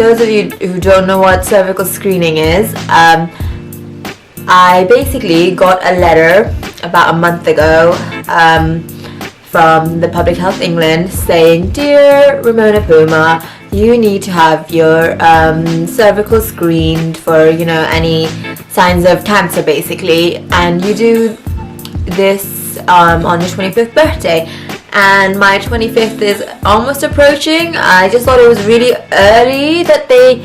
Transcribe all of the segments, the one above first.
those of you who don't know what cervical screening is, I basically got a letter about a month ago from the Public Health England saying, "Dear Ramona Puma, you need to have your cervical screened for, you know, any signs of cancer basically, and you do this on your 25th birthday." And my 25th is almost approaching. I just thought it was really early that they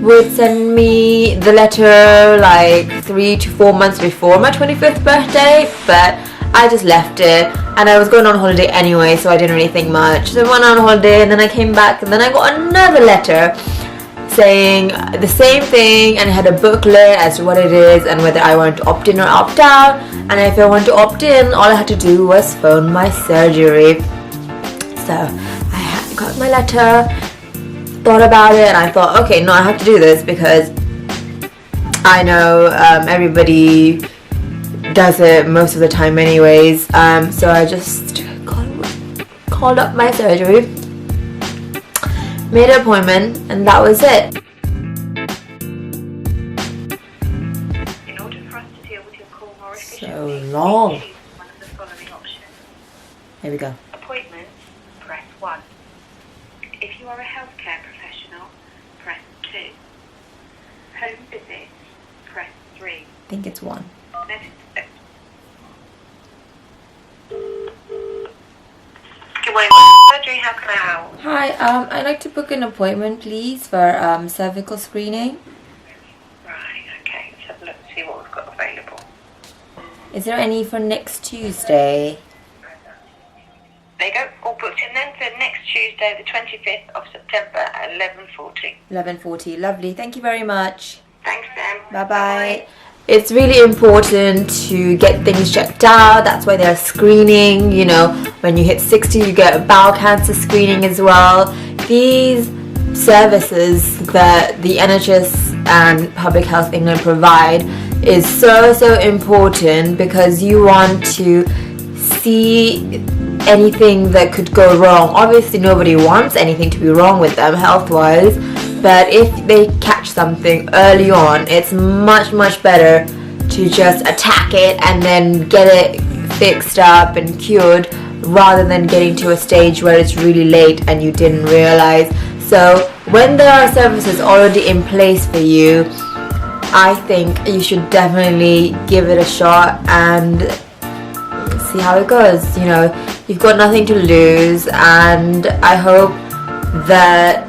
would send me the letter like 3 to 4 months before my 25th birthday, but I just left it, and I was going on holiday anyway, so I didn't really think much. So I went on holiday, and then I came back, and then I got another letter saying the same thing, and it had a booklet as to what it is and whether I wanted to opt in or opt out. And if I wanted to opt in, all I had to do was phone my surgery. So I got my letter, thought about it, and I thought, okay, no, I have to do this because I know everybody does it most of the time anyways. So I just called up my surgery, made an appointment, and that was it. In order for us to deal with your call more efficiently, So long. choose one of the following options. Here we go. Appointments, press 1. If you are a healthcare professional, press 2. Home visits, press 3. I think it's 1. Next. Good morning, surgery. How can I help? Hi, I'd like to book an appointment, please, for cervical screening. Right. Okay. Let's have a look and see what we've got available. Is there any for next Tuesday? There you go. All booked in then for next Tuesday, the 25th of September at 11:40. 11:40. Lovely. Thank you very much. Thanks, Sam. Bye-bye. It's really important to get things checked out. That's why they're screening. You know, when you hit 60, you get bowel cancer screening as well. These services that the NHS and Public Health England provide is so important because you want to see anything that could go wrong. Obviously, nobody wants anything to be wrong with them health-wise. But if they catch something early on, it's much better to just attack it and then get it fixed up and cured rather than getting to a stage where it's really late and you didn't realize. So when there are services already in place for you, I think you should definitely give it a shot and see how it goes. You know, you've got nothing to lose, and I hope that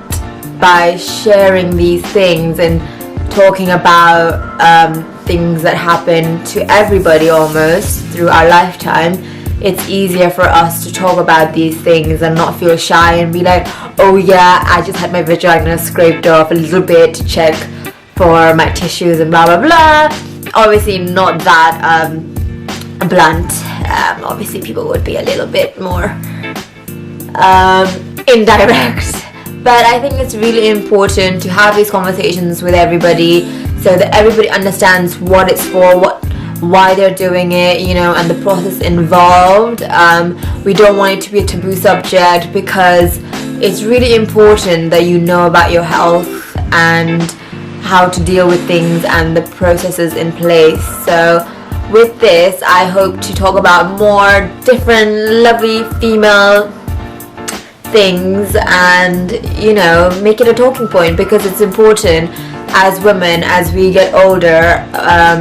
by sharing these things and talking about things that happen to everybody almost through our lifetime, it's easier for us to talk about these things and not feel shy and be like, oh yeah, I just had my vagina scraped off a little bit to check for my tissues and blah blah blah. Obviously not that blunt. Obviously people would be a little bit more indirect. But I think it's really important to have these conversations with everybody so that everybody understands what it's for, why they're doing it, you know, and the process involved. We don't want it to be a taboo subject because it's really important that you know about your health and how to deal with things and the processes in place. So with this, I hope to talk about more different lovely female things and, you know, make it a talking point because it's important as women as we get older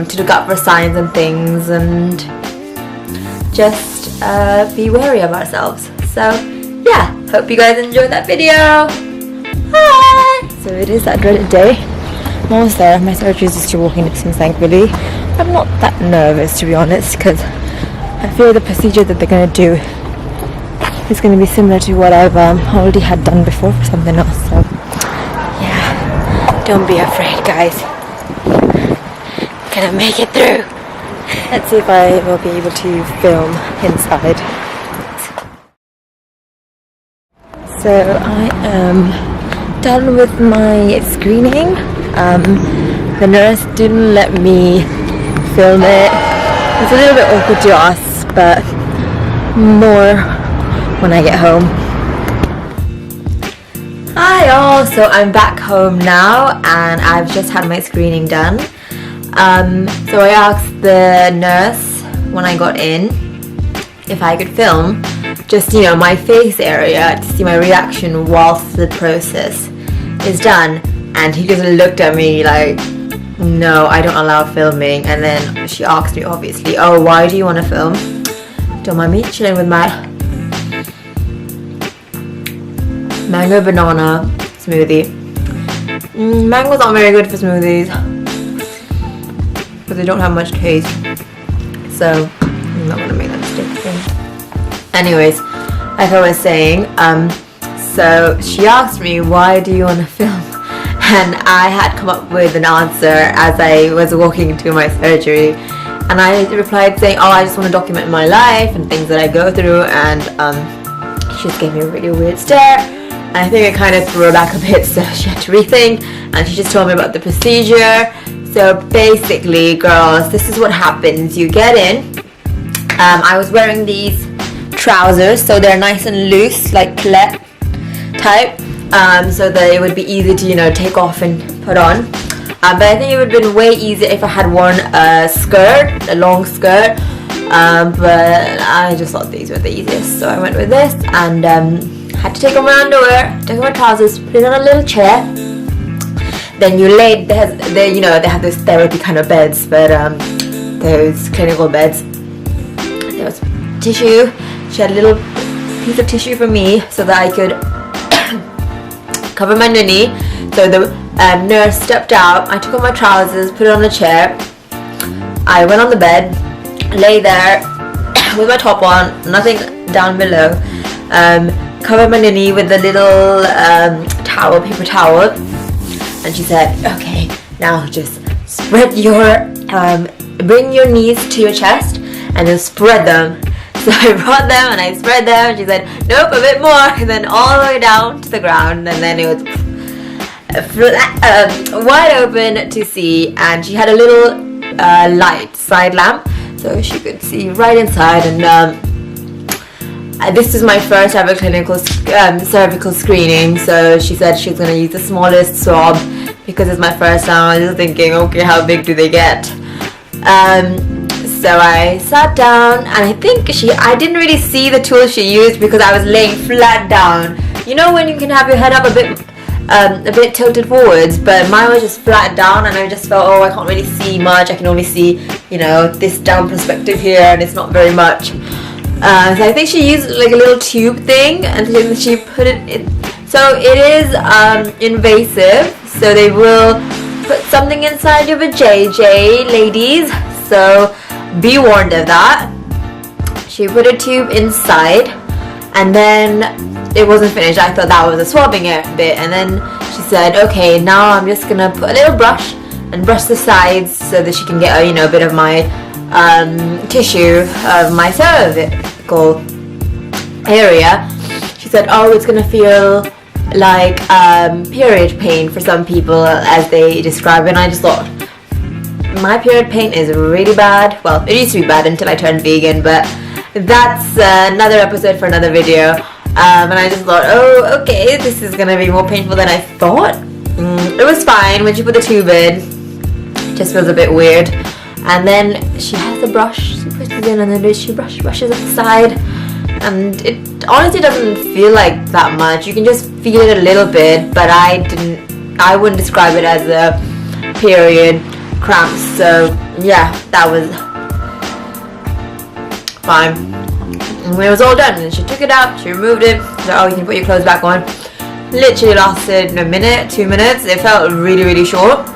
to look out for signs and things and just be wary of ourselves. So yeah, hope you guys enjoyed that video. Bye! So it is that dreaded day. I'm almost there. My surgery is just a walking distance, thankfully. I'm not that nervous, to be honest, because I feel the procedure that they're going to do is going to be similar to what I've already had done before for something else. So yeah, don't be afraid, guys. Gonna make it through. Let's see if I will be able to film inside. So I am done with my screening. The nurse didn't let me film it. It's a little bit awkward to us, but more when I get home. Hi all, so I'm back home now and I've just had my screening done. So I asked the nurse when I got in if I could film just, my face area to see my reaction whilst the process is done. And he just looked at me like, no, I don't allow filming. And then she asked me, obviously, oh, why do you want to film? Don't mind me chilling with my mango banana smoothie. Mango's not very good for smoothies because they don't have much taste. So I'm not gonna make that mistake again. Anyways, like I was saying, so she asked me, why do you want to film? And I had come up with an answer as I was walking to my surgery, and I replied saying, oh, I just want to document my life and things that I go through. And she just gave me a really weird stare, and I think it kind of threw her back a bit, so she had to rethink, and she just told me about the procedure. So basically, girls, this is what happens. You get in. I was wearing these trousers, so they're nice and loose, like colette type, so that it would be easy to take off and put on. But I think it would have been way easier if I had worn a skirt, a long skirt, but I just thought these were the easiest, so I went with this, and had to take off my underwear, take off my trousers, put it on a little chair. Then you lay, they have those therapy kind of beds, but those clinical beds. There was tissue. She had a little piece of tissue for me so that I could cover my ninny. So the nurse stepped out. I took off my trousers, put it on a chair. I went on the bed, lay there with my top on, nothing down below. Covered my ninny with a little towel, paper towel. And she said, okay, now just spread bring your knees to your chest and then spread them. So I brought them and I spread them. She said, nope, a bit more. And then all the way down to the ground. And then it was wide open to see. And she had a little light side lamp, so she could see right inside. And this is my first ever clinical cervical screening. So she said she was going to use the smallest swab because it's my first time. I was just thinking, okay, how big do they get? So I sat down, and I think I didn't really see the tools she used because I was laying flat down. You know when you can have your head up a bit tilted forwards, but mine was just flat down, and I just felt, oh, I can't really see much. I can only see, this down perspective here, and it's not very much. So I think she used like a little tube thing, and then she put it in. So it is invasive, so they will put something inside your vajayjay, ladies. So be warned of that. She put a tube inside, and then it wasn't finished. I thought that was a swabbing bit, and then she said, okay, now I'm just gonna put a little brush and brush the sides so that she can get a bit of my tissue of my cervical area. She said, oh, it's gonna feel like period pain for some people, as they describe it. And I just thought, my period pain is really bad. Well, it used to be bad until I turned vegan, but that's another episode for another video. And I just thought, oh, okay, this is gonna be more painful than I thought. It was fine when she put the tube in. It just feels a bit weird. And then she has the brush, she pushes it in, and then she brushes up the side. And it honestly doesn't feel like that much. You can just feel it a little bit, but I wouldn't describe it as a period cramps. So yeah, that was fine. And when it was all done, and she took it out, she removed it. So, oh, you can put your clothes back on. Literally lasted a minute, 2 minutes. It felt really, really short.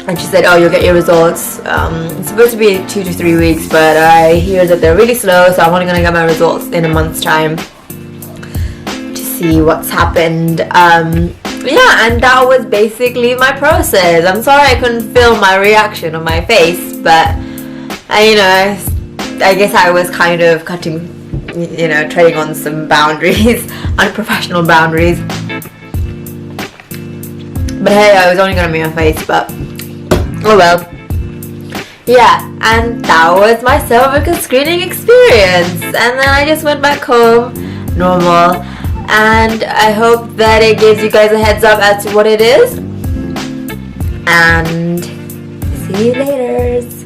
And she said, oh, you'll get your results. It's supposed to be 2 to 3 weeks, but I hear that they're really slow, so I'm only going to get my results in a month's time to see what's happened. Yeah, and that was basically my process. I'm sorry I couldn't film my reaction on my face, but I guess I was kind of treading on some boundaries, unprofessional boundaries. But hey, I was only going to make my face, but oh well. Yeah, and that was my cervical screening experience. And then I just went back home normal, and I hope that it gives you guys a heads up as to what it is, and see you later.